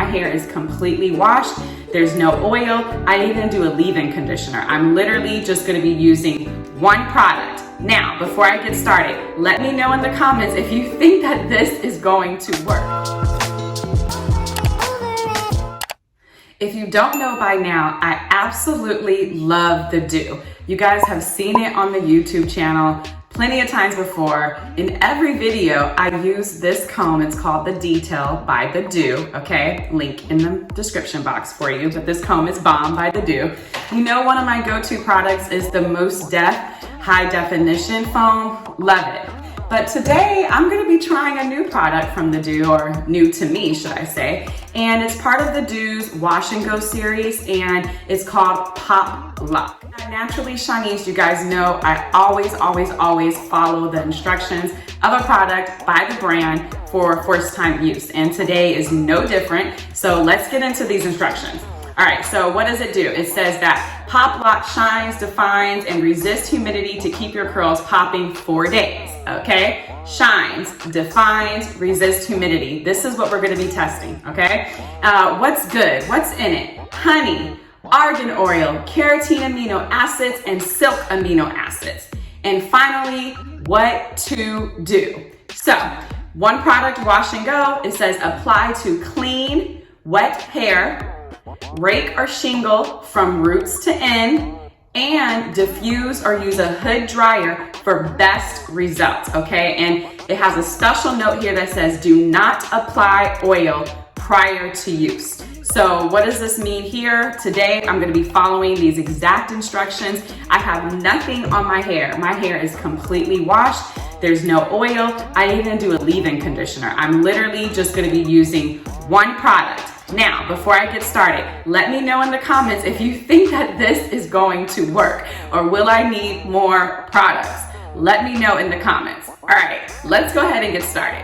hair is completely washed. There's no oil. I didn't even do a leave-in conditioner. I'm literally just gonna be using one product. Now, before I get started, let me know in the comments if you think that this is going to work. If you don't know by now, I absolutely love the Doux. You guys have seen it on the YouTube channel plenty of times before. In every video, I use this comb. It's called the Detail by the Doux, okay? Link in the description box for you, but this comb is bomb by the Doux. You know, one of my go-to products is the Mousse high definition foam. Love it. But today I'm gonna be trying a new product from the Doux, or new to me, should I say. And it's part of the Doux's Wash and Go series, and it's called Pop Lock. Naturally Shanice, you guys know I always follow the instructions of a product by the brand for first time use. And today is no different. So let's get into these instructions. All right, so what does it do? It says that Pop Lock shines, defines, and resists humidity to keep your curls popping 4 days, okay? Shines, defines, resists humidity. This is what we're gonna be testing, okay? What's good? What's in it? Honey, argan oil, keratin amino acids, and silk amino acids. And finally, what to do. So, one product, wash and go. It says apply to clean, wet hair, rake or shingle from roots to end, and diffuse or use a hood dryer for best results, okay? And it has a special note here that says do not apply oil prior to use. So what does this mean here? Today, I'm gonna be following these exact instructions. I have nothing on my hair. My hair is completely washed. There's no oil. I didn't even do a leave-in conditioner. I'm literally just gonna be using one product. Now, before I get started, let me know in the comments if you think that this is going to work, or will I need more products? Let me know in the comments. All right, let's go ahead and get started.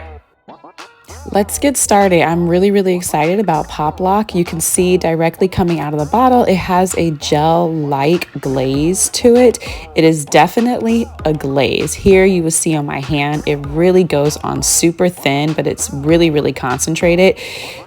Let's get started. I'm really excited about Pop Lock. You can see directly coming out of the bottle, it has a gel-like glaze to it. It is definitely a glaze. Here you will see on my hand, it really goes on super thin, but it's really concentrated.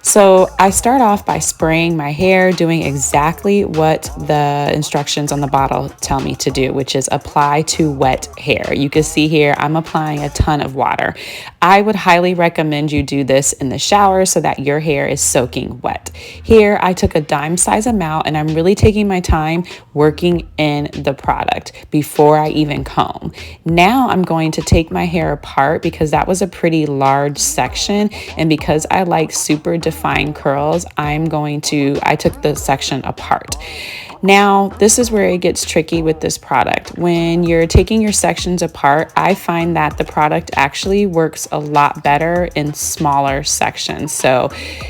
So I start off by spraying my hair, doing exactly what the instructions on the bottle tell me to do, which is apply to wet hair. You can see here, I'm applying a ton of water. I would highly recommend you do this in the shower so that your hair is soaking wet. Here, I took a dime size amount, and I'm really taking my time working in the product before I even comb. Now I'm going to take my hair apart because that was a pretty large section, and because I like super defined curls, I took the section apart. Now, this is where it gets tricky with this product. When you're taking your sections apart, I find that the product actually works a lot better in smaller sections. So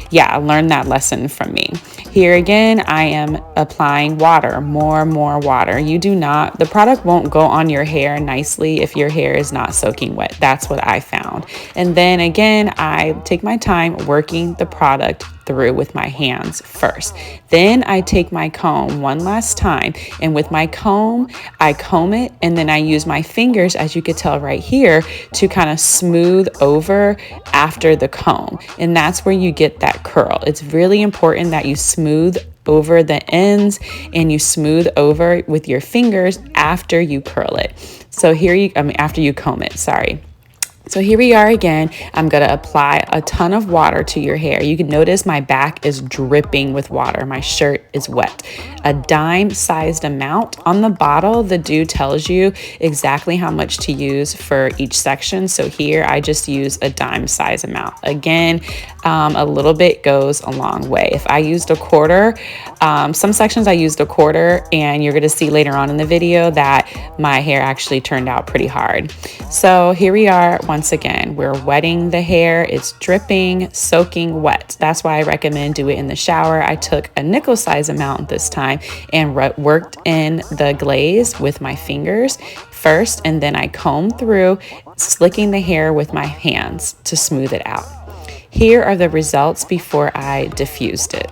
yeah, I learned that lesson from me. Here again, I am applying water, more water. The product won't go on your hair nicely if your hair is not soaking wet. That's what I found. And then again, I take my time working the product through with my hands first. Then I take my comb one last time, and with my comb, I comb it, and then I use my fingers, as you could tell right here, to kind of smooth over after the comb. And that's where you get that curl. It's really important that you smooth over the ends and you smooth over with your fingers after you curl it. So after you comb it, sorry. So here we are again. I'm going to apply a ton of water to your hair. You can notice my back is dripping with water. My shirt is wet. A dime-sized amount. On the bottle, the Doux tells you exactly how much to use for each section. So here I just use a dime-size amount. Again, a little bit goes a long way. If I used a quarter, some sections I used a quarter, and you're going to see later on in the video that my hair actually turned out pretty hard. So here we are. Once again, we're wetting the hair. It's dripping, soaking wet. That's why I recommend do it in the shower. I took a nickel size amount this time and worked in the glaze with my fingers first, and then I combed through, slicking the hair with my hands to smooth it out. Here are the results before I diffused it.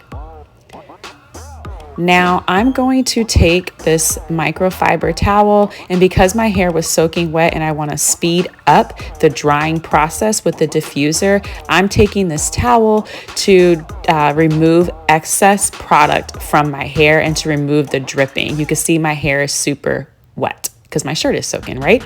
Now I'm going to take this microfiber towel, and because my hair was soaking wet and I want to speed up the drying process with the diffuser, I'm taking this towel to remove excess product from my hair and to remove the dripping. You can see my hair is super wet because my shirt is soaking, right?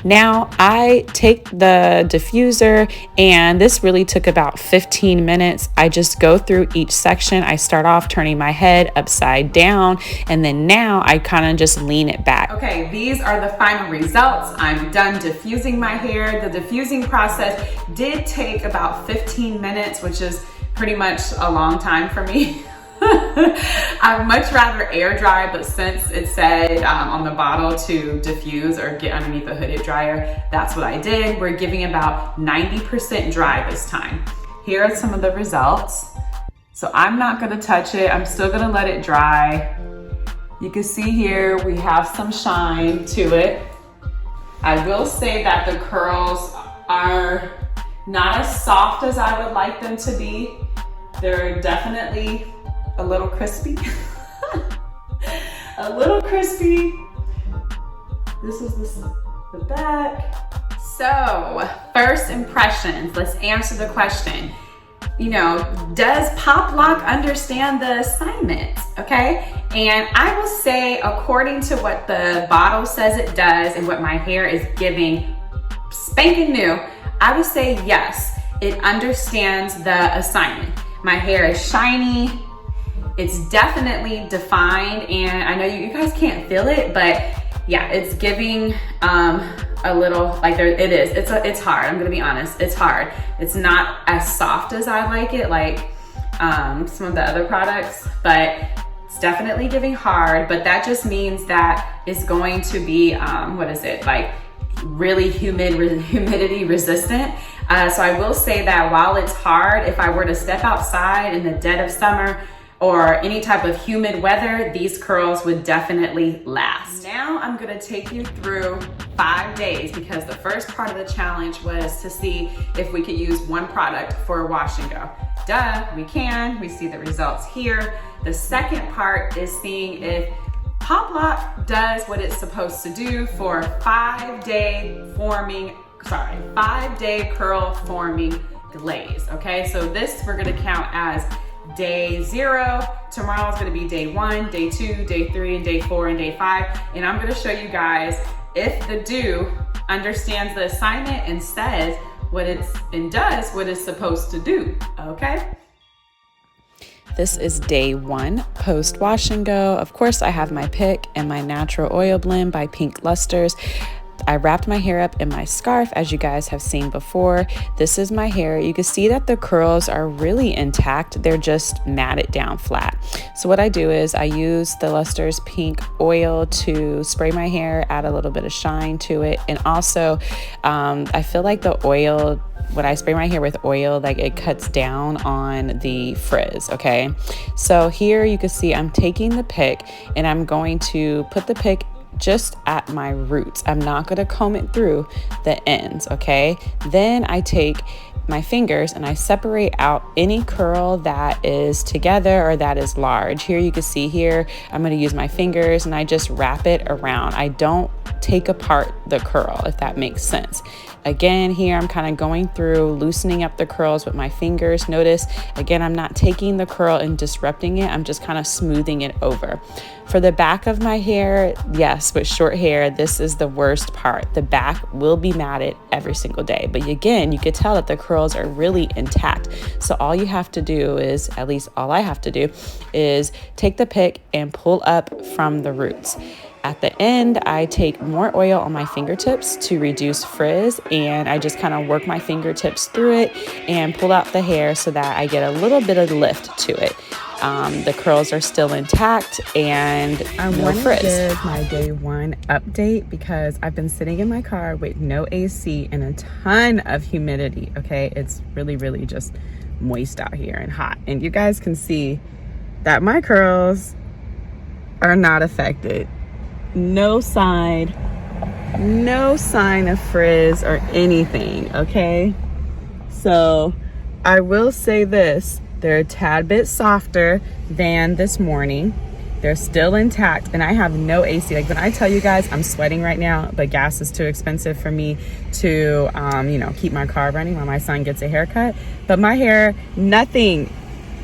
Now I take the diffuser, and this really took about 15 minutes. I just go through each section. I start off turning my head upside down, and then now I kind of just lean it back. Okay, these are the final results. I'm done diffusing my hair. The diffusing process did take about 15 minutes, which is pretty much a long time for me. I'd much rather air dry, but since it said on the bottle to diffuse or get underneath the hooded dryer, that's what I did. We're giving about 90% dry this time. Here are some of the results. So I'm not gonna touch it. I'm still gonna let it dry. You can see here we have some shine to it. I will say that the curls are not as soft as I would like them to be. They're definitely a little crispy. A little crispy. This is the back. So, first impressions. Let's answer the question. You know, does Pop Lock understand the assignment? Okay, and I will say, according to what the bottle says it does and what my hair is giving spanking new, I would say yes, it understands the assignment. My hair is shiny. It's definitely defined, and I know you guys can't feel it, but yeah, it's giving a little, like it is. It's hard, I'm gonna be honest, it's hard. It's not as soft as I like it, like some of the other products, but it's definitely giving hard, but that just means that it's going to be, what is it, like really humidity resistant. So I will say that while it's hard, if I were to step outside in the dead of summer or any type of humid weather, these curls would definitely last. Now I'm gonna take you through 5 days, because the first part of the challenge was to see if we could use one product for a wash and go. Duh, we can. We see the results here. The second part is seeing if Pop Lock does what it's supposed to do for 5-day curl forming glaze. Okay, so this we're gonna count as day 0. Tomorrow is going to be day 1, day 2, day 3, and day 4, and day 5. And I'm going to show you guys if the Doux understands the assignment and says does what it's supposed to do. Okay. This is day 1 post wash and go. Of course, I have my pick and my natural oil blend by Pink Lusters. I wrapped my hair up in my scarf, as you guys have seen before. This is my hair. You can see that the curls are really intact. They're just matted down flat. So what I do is I use the Lusters Pink oil to spray my hair, add a little bit of shine to it. And also, I feel like the oil, when I spray my hair with oil, like it cuts down on the frizz, okay? So here you can see I'm taking the pick and I'm going to put the pick just at my roots. I'm not going to comb it through the ends, okay? Then I take my fingers and I separate out any curl that is together or that is large. Here you can see here, I'm going to use my fingers and I just wrap it around. I don't take apart the curl, if that makes sense. Again, here I'm kind of going through, loosening up the curls with my fingers. Notice, again, I'm not taking the curl and disrupting it. I'm just kind of smoothing it over. For the back of my hair, yes, with short hair, this is the worst part. The back will be matted every single day. But again, you could tell that the curls are really intact. So all you have to do is, at least all I have to do, is take the pick and pull up from the roots. At the end, I take more oil on my fingertips to reduce frizz, and I just kind of work my fingertips through it and pull out the hair so that I get a little bit of lift to it. The curls are still intact and no frizz. I want to give my day 1 update because I've been sitting in my car with no AC and a ton of humidity, okay? It's really, really just moist out here and hot. And you guys can see that my curls are not affected. No sign of frizz or anything, okay? So I will say this, they're a tad bit softer than this morning. They're still intact, and I have no AC. Like, when I tell you guys I'm sweating right now, but gas is too expensive for me to, you know, keep my car running while my son gets a haircut. But my hair, nothing.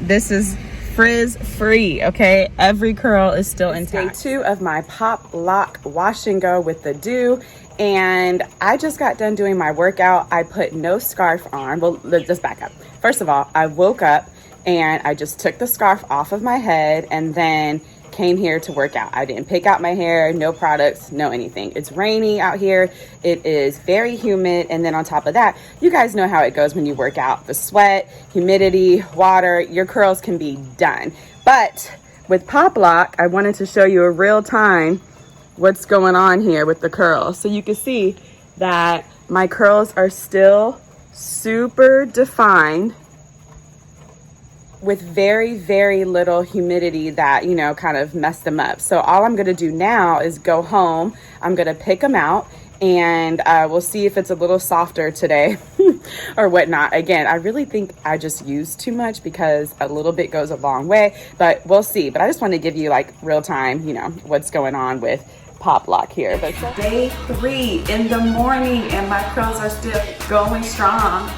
This is frizz free, okay? Every curl is still intact. Day 2 of my Pop Lock Wash and Go with the Doux. And I just got done doing my workout. I put no scarf on. Well, let's just back up. First of all, I woke up and I just took the scarf off of my head and then came here to work out. I didn't pick out my hair, no products, no anything. It's rainy out here. It is very humid. And then on top of that, you guys know how it goes when you work out. The sweat, humidity, water, your curls can be done. But with Pop Lock, I wanted to show you a real time what's going on here with the curls. So you can see that my curls are still super defined with very, very little humidity that, you know, kind of messed them up. So all I'm gonna do now is go home. I'm gonna pick them out and we'll see if it's a little softer today or whatnot. Again, I really think I just used too much because a little bit goes a long way, but we'll see. But I just want to give you like real time, you know, what's going on with Pop Lock here. But day 3 in the morning and my curls are still going strong.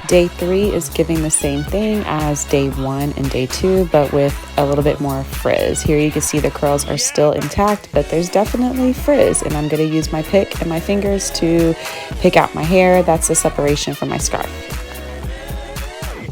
Day 3 is giving the same thing as day 1 and day 2, but with a little bit more frizz. Here you can see the curls are still intact, but there's definitely frizz, and I'm going to use my pick and my fingers to pick out my hair. That's the separation from my scarf.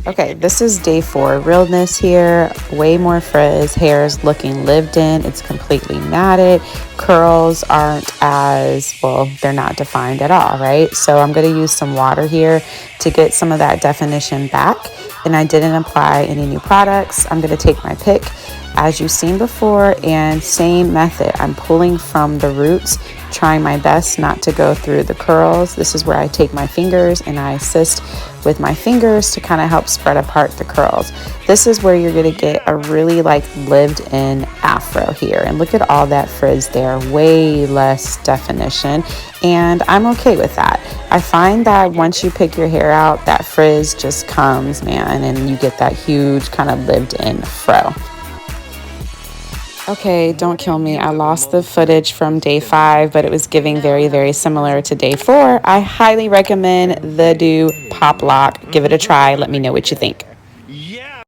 Okay, this is day 4. Realness here, way more frizz. Hair is looking lived in. It's completely matted. Curls aren't as, well, they're not defined at all, right? So I'm going to use some water here to get some of that definition back. And I didn't apply any new products. I'm going to take my pick, as you've seen before, and same method. I'm pulling from the roots, trying my best not to go through the curls. This is where I take my fingers and I assist with my fingers to kind of help spread apart the curls. This is where you're going to get a really like lived in afro here. And look at all that frizz there, way less definition. And I'm okay with that. I find that once you pick your hair out, that frizz just comes, man, and you get that huge kind of lived in fro. Okay, don't kill me. I lost the footage from day 5, but it was giving very, very similar to day 4. I highly recommend the Doux Pop Lock. Give it a try. Let me know what you think.